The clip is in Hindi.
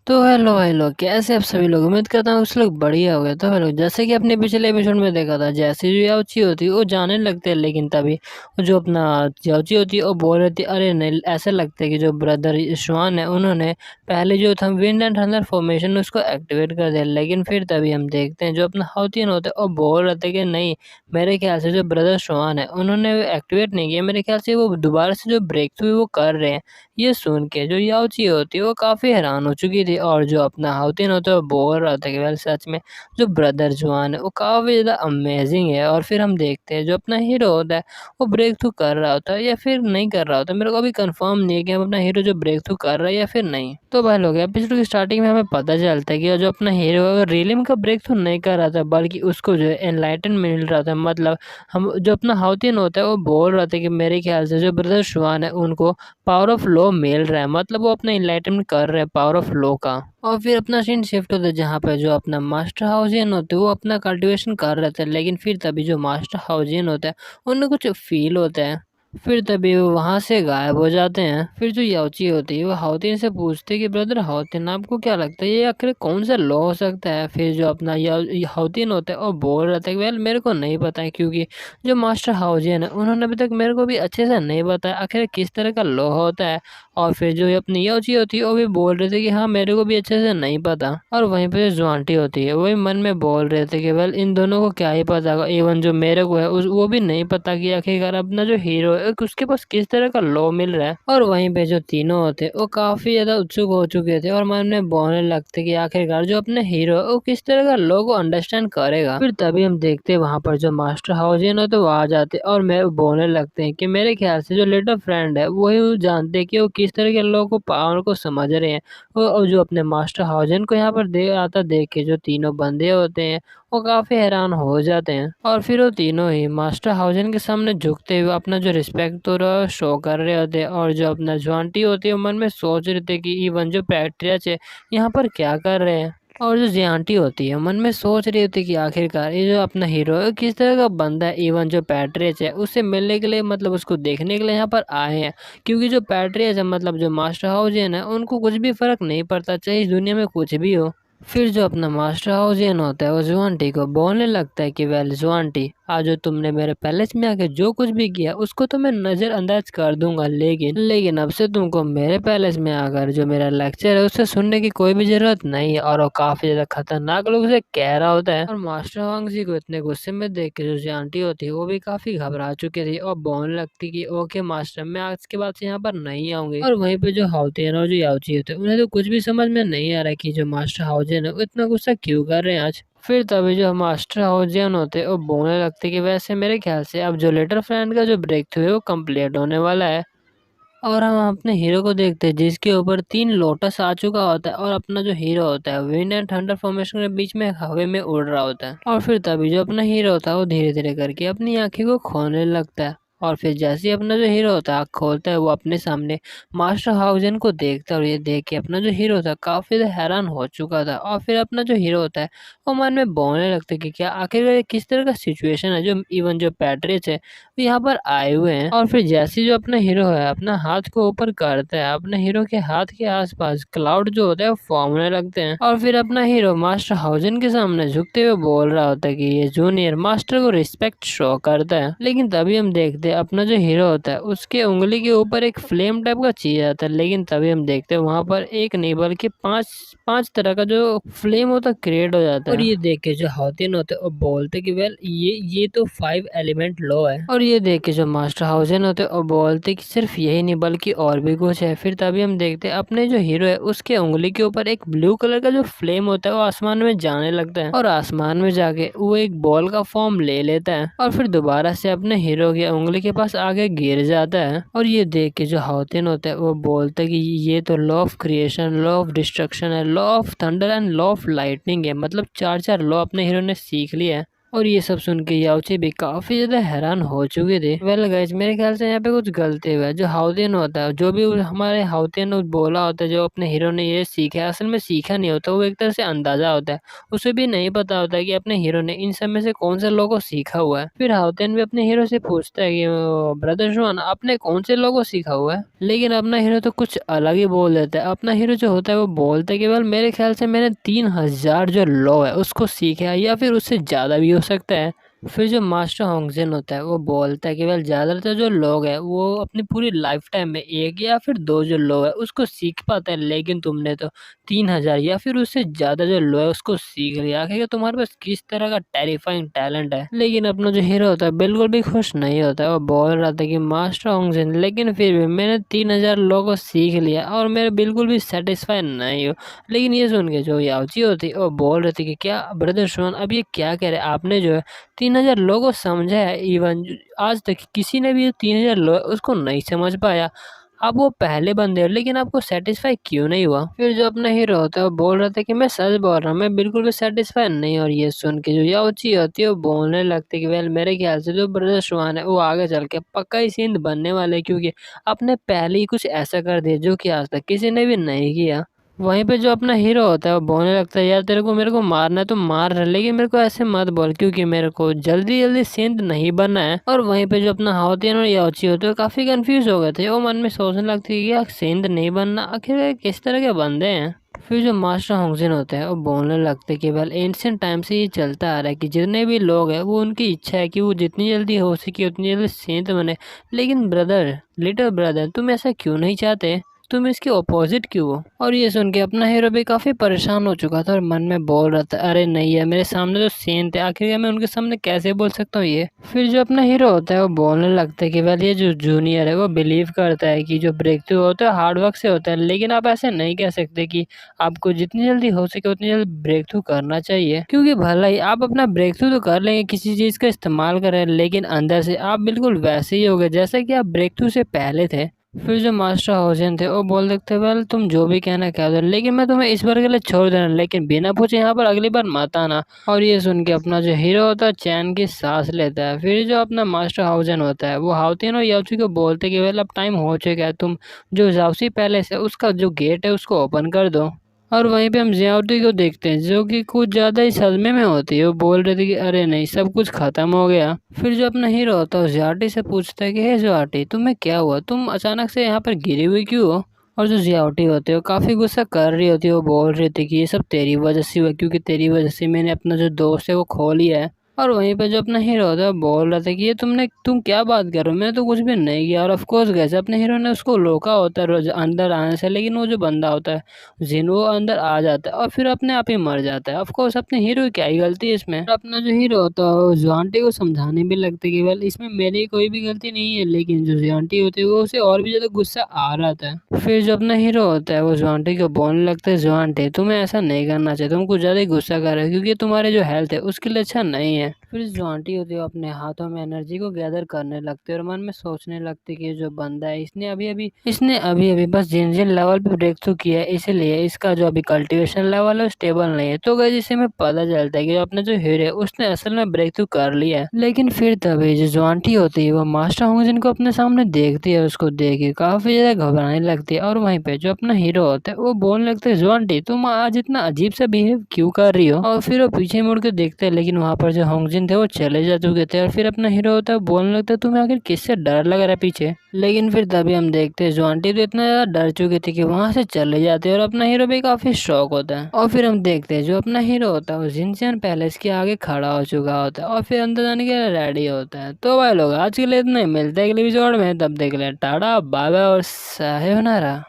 तो हेलो कैसे आप सभी लोग। उम्मीद करता हूँ कुछ लोग बढ़िया हो गए। तो हेलो, जैसे कि अपने पिछले एपिसोड में देखा था, जैसे जो याउची होती है वो जाने लगते हैं, लेकिन तभी वो जो अपना याउची होती है वो बोल रही थी, अरे नहीं, ऐसा लगता है कि जो ब्रदर श्वान है उन्होंने पहले जो था विंड एंड थंडर फॉर्मेशन उसको एक्टिवेट कर दिया। लेकिन फिर तभी हम देखते हैं जो अपना हाउतियन होता है वो बोल रहे थे कि नहीं, मेरे ख्याल से जो ब्रदर श्वान है उन्होंने एक्टिवेट नहीं किया, मेरे ख्याल से वो दोबारा से जो ब्रेक थ्रू वो कर रहे हैं। ये सुन के जो याओची होती है वो काफ़ी हैरान हो चुकी थी, और जो अपना हाउतिन होता है वो बोल रहा था कि वेल सच में जो ब्रदर जुआन है वो काफ़ी ज़्यादा अमेजिंग है। और फिर हम देखते हैं जो अपना हीरो होता है वो ब्रेक थ्रू कर रहा होता है या फिर नहीं कर रहा होता, मेरे को अभी कंफर्म नहीं है कि हम अपना हीरो जो ब्रेक थ्रू कर रहा है या फिर नहीं। तो भाई लोग, एपिसोड की स्टार्टिंग में हमें पता चलता है कि जो अपना हीरो है वो रियलिम का ब्रेक थ्रू नहीं कर रहा था, बल्कि उसको जो है एनलाइटन मिल रहा था। मतलब हम जो अपना हाउतिन होता है वो बोल रहा था कि मेरे ख्याल से जो ब्रदर शुआन है उनको पावर ऑफ लॉ मिल रहा है, मतलब वो अपना इनलाइटमेंट कर रहे हैं पावर ऑफ लॉ का। और फिर अपना सीन शिफ्ट होता है जहाँ पे जो अपना मास्टर हाउजियन होते हैं वो अपना कल्टीवेशन कर रहे थे, लेकिन फिर तभी जो मास्टर हाउजियन होता है उन्हें कुछ फील होता है। फिर तभी वो वहाँ से गायब हो जाते हैं। फिर जो याची होती है वो हाउतिन से पूछती है कि ब्रदर हाउतिन, आपको क्या लगता है ये आखिर कौन सा लॉ हो सकता है। फिर जो अपना हाउतिन होता है वो बोल रहा था कि वेल मेरे को नहीं पता है, क्योंकि जो मास्टर हाउजियन है उन्होंने अभी तक मेरे को भी अच्छे से नहीं बताया आखिर किस तरह का लॉ होता है। और फिर जो ये अपनी योची होती है वो भी बोल रहे थे कि हाँ मेरे को भी अच्छे से नहीं पता। और वहीं पे जो जुआंटी होती है वही मन में बोल रहे थे कि वेल इन दोनों को क्या ही पता होगा, इवन जो मेरे को है वो भी नहीं पता कि आखिरकार अपना जो हीरो है उसके पास किस तरह का लॉ मिल रहा है। और वहीं पे जो तीनों होते वो काफी ज्यादा उत्सुक हो चुके थे और मन में बोलने लगते कि आखिरकार जो अपने हीरो है वो किस तरह का लॉ को अंडरस्टैंड करेगा। फिर तभी हम देखते वहां पर जो मास्टर हाउजियन है तो वो आ जाते और मैं बोलने लगते हैं कि मेरे ख्याल से जो लिटिल फ्रेंड है वही जानते हैं कि वो किस तरह के लोगों को पावर को समझ रहे हैं। और जो अपने मास्टर हाउजियन को यहाँ पर देख के जो तीनों बंदे होते हैं वो काफी हैरान हो जाते हैं। और फिर वो तीनों ही मास्टर हाउजियन के सामने झुकते हुए अपना जो रिस्पेक्ट तो शो कर रहे होते हैं। और जो अपना ज्वांटी होती है वो मन में सोच रहे थे कि इवन जो पैट्रियच है यहाँ पर क्या कर रहे हैं। और जो जियांटी होती है मन में सोच रही होती है कि आखिरकार ये जो अपना हीरो है किस तरह का बंदा है। इवन जो पैट्रियच है उससे मिलने के लिए, मतलब उसको देखने के लिए यहाँ पर आए हैं, क्योंकि जो पैट्रियच है मतलब जो मास्टर हाउजियन है उनको कुछ भी फर्क नहीं पड़ता चाहे इस दुनिया में कुछ भी हो। फिर जो अपना मास्टर हाउजियन होता है वो जुआंटी को बोलने लगता है कि वेल जुआंटी, आज जो तुमने मेरे पैलेस में आके जो कुछ भी किया उसको तो मैं नजरअंदाज कर दूंगा, लेकिन अब से तुमको मेरे पैलेस में आकर जो मेरा लेक्चर है उससे सुनने की कोई भी जरूरत नहीं है। और वो काफी ज्यादा खतरनाक लोग से कह रहा होता है। और मास्टर वांग जी को इतने गुस्से में देख के जो आंटी होती है वो भी काफी घबरा चुकी थी और बोलने लगती कि ओके मास्टर, मैं आज के बाद से यहाँ पर नहीं आऊंगी। और वहीं पे जो हाउतियन और जो याउची होते हैं उन्हें तो कुछ भी समझ में नहीं आ रहा कि जो मास्टर हाउजियन है वो इतना गुस्सा क्यों कर रहे हैं आज। फिर तभी जो मास्टर हाउजियन होते हैं वो बोलने लगते कि वैसे मेरे ख्याल से अब जो लिटिल फ्रेंड का जो ब्रेक थ्रू है वो कंप्लीट होने वाला है। और हम अपने हीरो को देखते हैं जिसके ऊपर 3 लोटस आ चुका होता है और अपना जो हीरो होता है विंड एंड थंडर फॉर्मेशन के बीच में हवा में उड़ रहा होता है। और फिर तभी जो अपना हीरो होता है वो धीरे धीरे करके अपनी आंखें को खोलने लगता है। और फिर जैसे ही अपना जो हीरो होता है आँख खोलता है वो अपने सामने मास्टर हाउजन को देखता है, और ये देख के अपना जो हीरो था काफी ज्यादा हैरान हो चुका था। और फिर अपना जो हीरो होता है वो मन में बोलने लगता है कि क्या आखिर ये किस तरह का सिचुएशन है जो इवन जो पैट्रियच है वो यहाँ पर आए हुए हैं। और फिर जैसे ही जो अपना हीरो है अपना हाथ को ऊपर करता है, अपने हीरो के हाथ के आसपास क्लाउड जो होता है वो फॉर्म होने लगते हैं। और फिर अपना हीरो मास्टर हाउजन के सामने झुकते हुए बोल रहा होता है कि ये जूनियर मास्टर को रिस्पेक्ट शो करता है। लेकिन तभी हम देखते हैं अपना जो हीरो होता है उसके उंगली के ऊपर एक फ्लेम टाइप का चीज आता है, लेकिन तभी हम देखते हैं वहां पर एक नहीं बल्कि पांच पांच तरह का जो फ्लेम होता है क्रिएट हो जाता है। और ये देख के जो हाउतिन होते हैं वो बोलते कि वेल ये तो 5 एलिमेंट लॉ है। और ये देख के जो मास्टर हाउजन होते हैं वो बोलते कि सिर्फ यही नहीं बल्कि और भी कुछ है। फिर तभी हम देखते हैं अपने जो हीरो है उसके उंगली के ऊपर एक ब्लू कलर का जो फ्लेम होता है वो आसमान में जाने लगता है, और आसमान में जाके वो एक बॉल का फॉर्म ले लेता है और फिर दोबारा से अपने हीरो की उंगली के पास आगे गिर जाता है। और ये देख के जो हाउतिन होता है वो बोलता है कि ये तो law of creation, law of destruction है, law of thunder and law of lightning है, मतलब चार चार लॉ अपने हीरो ने सीख लिया है। और ये सब सुन के याओची भी काफ़ी ज़्यादा हैरान हो चुके थे। वेल गाइस, मेरे ख्याल से यहाँ पे कुछ गलती हुआ है। जो हाउदिन होता है, जो भी हमारे हाउदिन ने बोला होता है, जो अपने हीरो ने ये सीखा है, असल में सीखा नहीं होता, वो एक तरह से अंदाज़ा होता है। उसे भी नहीं पता होता है कि अपने हीरो ने इन सब में से कौन से लोगों को सीखा हुआ है। फिर हाउदिन भी अपने हीरो से पूछता है कि ब्रदर शुआन, आपने कौन से लोगों को सीखा हुआ है? लेकिन अपना हीरो तो कुछ अलग ही बोल देता है। अपना हीरो जो होता है वो बोलता है कि वेल मेरे ख्याल से मैंने 3000 जो लॉ है उसको सीखा है, या फिर उससे ज़्यादा भी हो सकता है। फिर जो मास्टर होंगजिन होता है वो बोलता है कि वेल ज़्यादातर जो लोग हैं वो अपनी पूरी लाइफ टाइम में 1 या फिर 2 जो लॉ है उसको सीख पाते हैं, लेकिन तुमने तो 3000 या फिर उससे ज़्यादा जो लॉ है उसको सीख लिया। आखिर तुम्हारे पास किस तरह का टेरिफाइंग टैलेंट है। लेकिन अपना जो हीरो होता है बिल्कुल भी खुश नहीं होता है। वो बोल रहा था कि मास्टर होंगजिन, लेकिन फिर भी मैंने 3000 लॉ को सीख लिया और मैं बिल्कुल भी सेटिस्फाई नहीं हूँ। लेकिन ये सुन के जो याओची होती वो बोल रही थी कि क्या ब्रदर शुआन, अब ये क्या कह रहे हैं आपने, जो है 3000 लोगों को समझा है, इवन आज तक किसी ने भी 3000 लोग उसको नहीं समझ पाया। आप वो पहले बंदे हो, लेकिन आपको सेटिस्फाई क्यों नहीं हुआ? फिर जो अपना हीरो होता है वो बोल रहा था कि मैं सच बोल रहा हूँ, मैं बिल्कुल भी सेटिस्फाई नहीं। और ये सुन के जो याओची होती है वो बोलने लगती है कि वेल मेरे ख्याल से जो ब्रदर शुआन है वो आगे चल के पक्का ही सिंध बनने वाले, क्योंकि आपने पहले ही कुछ ऐसा कर दिया जो कि आज तक किसी ने भी नहीं किया। वहीं पे जो अपना हीरो होता है वो बोलने लगता है यार तेरे को मेरे को मारना है तो मार रहा है, लेकिन मेरे को ऐसे मत बोल, क्योंकि मेरे को जल्दी जल्दी सेंध नहीं बनना है। और वहीं पे जो अपना हाउतियन और याओची होते हैं वो काफी कंफ्यूज हो गए थे। वो मन में सोचने लगती है कि यार सेंध नहीं बनना, आखिर ये किस तरह के बंदे हैं। फिर जो मास्टर होंगजिन होते हैं वो बोलने लगते हैं कि वेल एंशिएंट टाइम से ये चलता आ रहा है कि जितने भी लोग हैं वो उनकी इच्छा है कि वो जितनी जल्दी हो सके उतनी जल्दी सेंध बने। लेकिन ब्रदर, लिटिल ब्रदर, तुम ऐसा क्यों नहीं चाहते? तुम इसके ऑपोजिट क्यों हो? और ये सुन के अपना हीरो भी काफी परेशान हो चुका था और मन में बोल रहा था अरे नहीं है, मेरे सामने तो सेंट थे, आखिर मैं उनके सामने कैसे बोल सकता हूँ ये। फिर जो अपना हीरो होता है वो बोलने लगता है कि वेल ये जो जूनियर है वो बिलीव करता है कि जो ब्रेक थ्रू होता है हार्ड वर्क से होता है, लेकिन आप ऐसे नहीं कह सकते कि आपको जितनी जल्दी हो सके उतनी जल्दी ब्रेक थ्रू करना चाहिए, क्योंकि भला ही आप अपना ब्रेक थ्रू तो कर लेंगे, किसी चीज का इस्तेमाल करें, लेकिन अंदर से आप बिल्कुल वैसे ही हो गए जैसा कि आप ब्रेक थ्रू से पहले थे। फिर जो मास्टर हाउसेन थे वो बोल सकते वेल तुम जो भी कहना कह दो, लेकिन मैं तुम्हें इस बार के लिए छोड़ देना, लेकिन बिना पूछे यहाँ पर अगली बार मत आना। और ये सुन के अपना जो हीरो होता है चैन की सांस लेता है। फिर जो अपना मास्टर हाउसेन होता है वो हाउतिन और याओची को बोलते कि वेल अब टाइम हो चुका है, तुम जो जाओसी पैलेस है उसका जो गेट है उसको ओपन कर दो। और वहीं पे हम जियाउटी को देखते हैं जो कि कुछ ज़्यादा ही सदमे में होती है। वो बोल रही थी कि अरे नहीं, सब कुछ खत्म हो गया। फिर जो अपना हीरो होता है उस जियाउटी से पूछता है कि हे जियाउटी, तुम्हें क्या हुआ, तुम अचानक से यहाँ पर गिरी हुई क्यों हो? और जो जियाउटी होती है वो काफ़ी गुस्सा कर रही होती है। वो बोल रही थी कि ये सब तेरी वजह से हुआ, क्योंकि तेरी वजह से मैंने अपना जो दोस्त है वो खो लिया है। और वहीं पे जो अपना हीरो होता है वो बोल रहा था कि ये तुम क्या बात कर रहे हो, मैंने तो कुछ भी नहीं किया। और ऑफ कोर्स गैसे अपने हीरो ने उसको रोका होता है रोज अंदर आने से, लेकिन वो जो बंदा होता है जिन वो अंदर आ जाता है और फिर अपने आप ही मर जाता है। ऑफ कोर्स अपने हीरो की क्या ही गलती है इसमें। और अपना जो हीरो होता है वो जुआंटी को समझाने भी लगता है कि वेल इसमें मेरी कोई भी गलती नहीं है, लेकिन जो जुआंटी होती है वो उसे और भी ज्यादा गुस्सा आ रहा था। फिर जो अपना हीरो होता है वो जुआंटी को बोलने लगता है जुआंटी, तुम्हें ऐसा नहीं करना चाहिए, तुम कुछ ज्यादा ही गुस्सा कर रहे हो, क्योंकि तुम्हारे जो हेल्थ है उसके लिए अच्छा नहीं है। फिर जो आंटी होती है वो अपने हाथों में एनर्जी को गैदर करने लगती है और मन में सोचने लगती है कि जो बंदा है इसने अभी अभी बस जिन जिन लेवल पे ब्रेक थ्रू किया है, इसीलिए इसका जो अभी कल्टीवेशन लेवल है स्टेबल नहीं है। तो गाइस इससे हमें पता चलता है कि अपना जो हीरो है उसने असल में ब्रेक थ्रू कर लिया है। लेकिन फिर तभी जो आंटी होती है वो मास्टर होंगे जिनको अपने सामने देखती है, उसको देख के काफी ज्यादा घबराने लगती है। और वहीं पे जो अपना हीरो होता है वो बोलने लगता है जो आंटी, तुम आज इतना अजीब सा बिहेव क्यों कर रही हो? और फिर वो पीछे मुड़ के देखते हैं, लेकिन वहां पर जो होंगजिन थे वो चले जा चुके थे। और फिर अपना हीरो होता है बोलने लगता है तुम्हें आखिर किससे डर लग रहा है पीछे? लेकिन फिर तभी हम देखते हैं जो आंटी तो इतना ज्यादा डर चुकी थी कि वहां से चले जाते हैं और अपना हीरो भी काफी शौक होता है। और फिर हम देखते हैं जो अपना हीरो होता है वो जिनचैन पैलेस के आगे खड़ा हो चुका होता है और फिर अंदर जाने के लिए रेडी होता है। तो भाई लोग आज के लिए इतना ही, मिलते हैं अगले एपिसोड में, तब देख ले टाटा बाय बाय और सायोनारा।